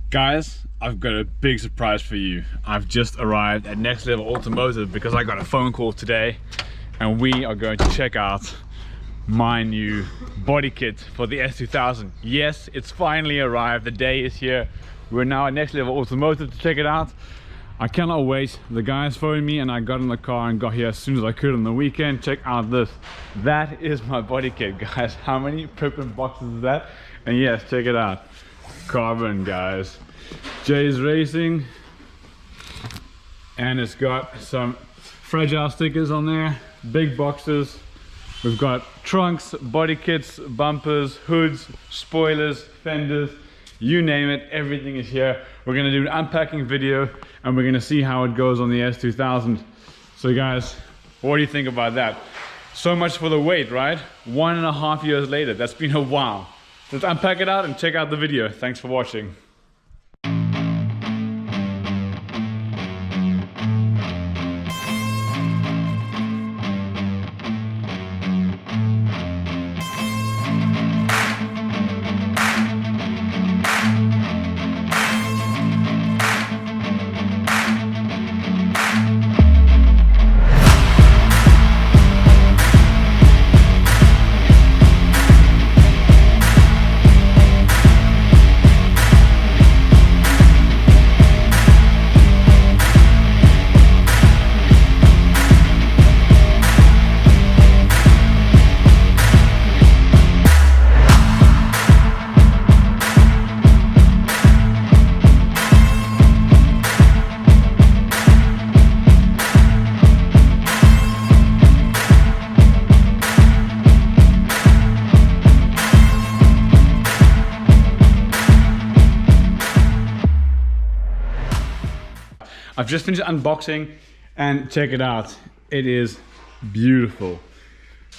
Guys, I've got a big surprise for you. I've just arrived at Next Level Automotive because I got a phone call today and we are going to check out my new body kit for the S2000. Yes, it's finally arrived. The day is here. We're now at Next Level Automotive to check it out. I cannot wait. The guys phoned me and I got in the car and got here as soon as I could on the weekend. Check out this. That is my body kit, guys. How many freaking boxes is that? And yes, check it out. Carbon, guys. Jay's Racing, and it's got some fragile stickers on there. Big boxes. We've got trunks, body kits, bumpers, hoods, spoilers, fenders, you name it, everything is here. We're gonna do an unpacking video and we're gonna see how it goes on the S2000. So guys, what do you think about that? So much for the wait, right? 1.5 years later. That's been a while. Let's unpack it out and check out the video. Thanks for watching. I've just finished unboxing and check it out. It is beautiful.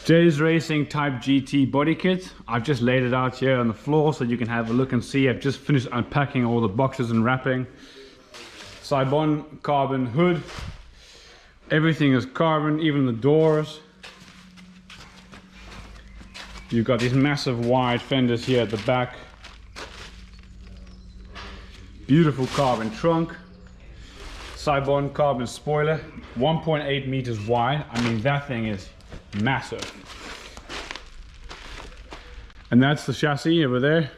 Jay's Racing Type GT body kit. I've just laid it out here on the floor so you can have a look and see. I've just finished unpacking all the boxes and wrapping. Carbon carbon hood. Everything is carbon, even the doors. You've got these massive wide fenders here at the back. Beautiful carbon trunk. Carbon carbon spoiler, 1.8 meters wide. I mean, that thing is massive. And that's the chassis over there.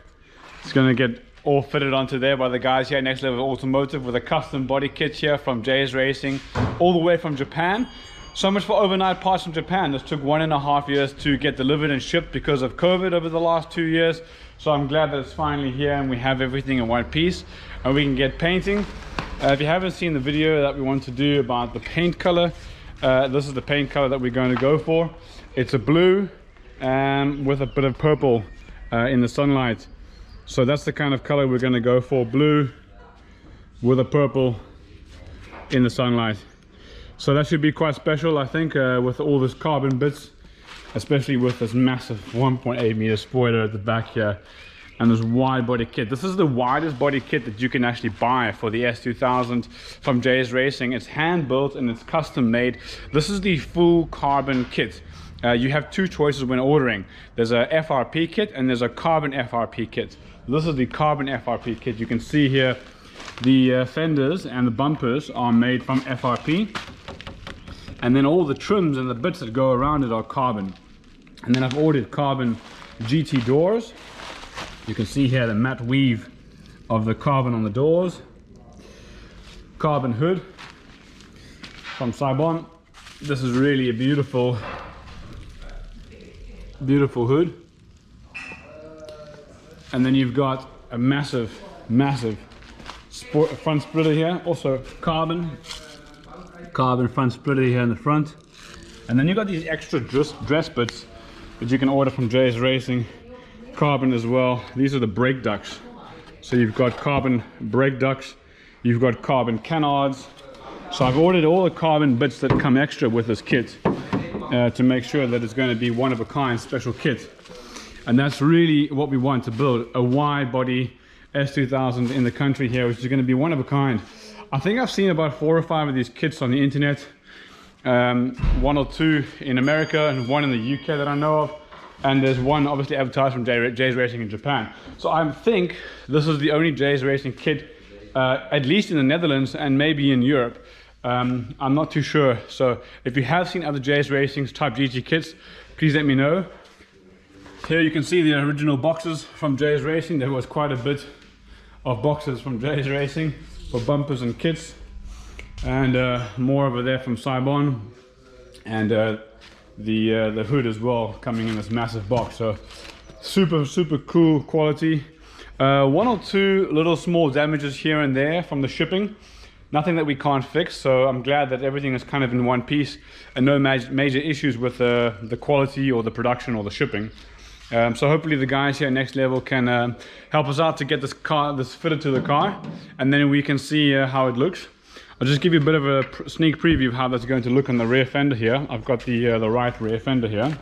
It's gonna get all fitted onto there by the guys here at Next Level Automotive with a custom body kit here from Jay's Racing, all the way from Japan. So much for overnight parts from Japan. This took 1.5 years to get delivered and shipped because of COVID over the last 2 years. So I'm glad that it's finally here and we have everything in one piece and we can get painting. If you haven't seen the video that we want to do about the paint color, this is the paint color that we're going to go for. It's a blue with a bit of purple in the sunlight. So that's the kind of color we're going to go for, blue with a purple in the sunlight. So that should be quite special, I think, with all this carbon bits, especially with this massive 1.8 meter spoiler at the back here. And this wide body kit. This is the widest body kit that you can actually buy for the S2000 from Jay's Racing. It's hand built and it's custom made. This is the full carbon kit. You have two choices when ordering. There's a FRP kit and there's a carbon FRP kit. This is the carbon FRP kit. You can see here the fenders and the bumpers are made from FRP. And then all the trims and the bits that go around it are carbon. And then I've ordered carbon GT doors. You can see here the matte weave of the carbon on the doors. Carbon hood from Carbon. This is really a beautiful hood. And then you've got a massive front splitter here. Also carbon front splitter here in the front. And then you've got these extra dress bits that you can order from Jay's Racing. Carbon as well. These are the brake ducts. So you've got carbon brake ducts, you've got carbon canards. So I've ordered all the carbon bits that come extra with this kit to make sure that it's going to be one of a kind special kit. And that's really what we want to build, a wide body S2000 in the country here, which is going to be one of a kind. I think I've seen about 4 or 5 of these kits on the internet, 1 or 2 in America and 1 in the UK that I know of. and there's one obviously advertised from Jay's Racing in Japan. So I think this is the only Jay's Racing kit, at least in the Netherlands and maybe in Europe. I'm not too sure. So if you have seen other Jay's Racing's Type GT kits, please let me know. Here you can see the original boxes from Jay's Racing. There was quite a bit of boxes from Jay's Racing for bumpers and kits, and more over there from Saibon, and the hood as well, coming in this massive box. So super cool quality. One or two little small damages here and there from the shipping, nothing that we can't fix. So I'm glad that everything is kind of in one piece and no major issues with the quality or the production or the shipping. So hopefully the guys here at Next Level can help us out to get this fitted to the car, and then we can see how it looks. I'll just give you a bit of a sneak preview of how that's going to look on the rear fender here. I've got the right rear fender here.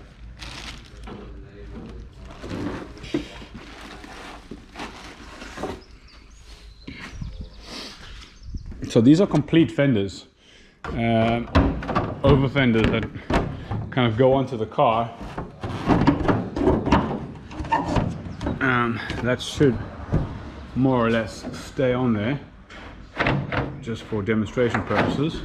So these are complete fenders, over fenders that kind of go onto the car. That should more or less stay on there, just for demonstration purposes.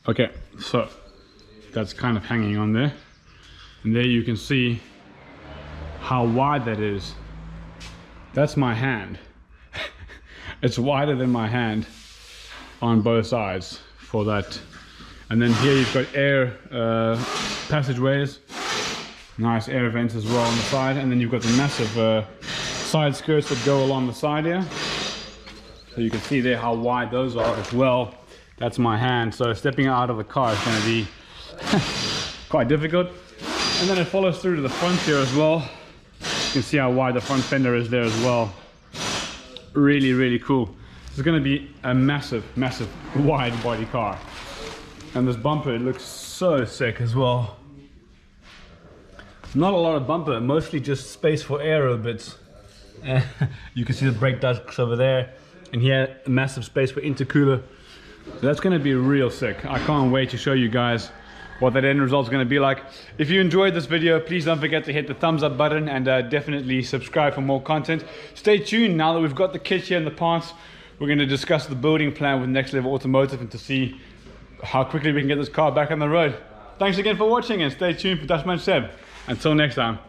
Okay, so that's kind of hanging on there, and there you can see how wide that is. That's my hand. It's wider than my hand on both sides for that. And then here you've got air passageways, nice air vents as well on the side, and then you've got the massive side skirts that go along the side here. So you can see there how wide those are as well. That's my hand, so stepping out of the car is going to be quite difficult. And then it follows through to the front here as well. You can see how wide the front fender is there as well. Really cool. This is going to be a massive wide body car. And this bumper, it looks so sick as well. Not a lot of bumper, mostly just space for aero bits. You can see the brake discs over there, and here a massive space for intercooler. So that's going to be real sick. I can't wait to show you guys what that end result is going to be like. If you enjoyed this video, please don't forget to hit the thumbs up button, and definitely subscribe for more content. Stay tuned. Now that we've got the kit here and the parts, we're going to discuss the building plan with Next Level Automotive and to see how quickly we can get this car back on the road. Thanks again for watching, and stay tuned for Dutchman Seb. Until next time.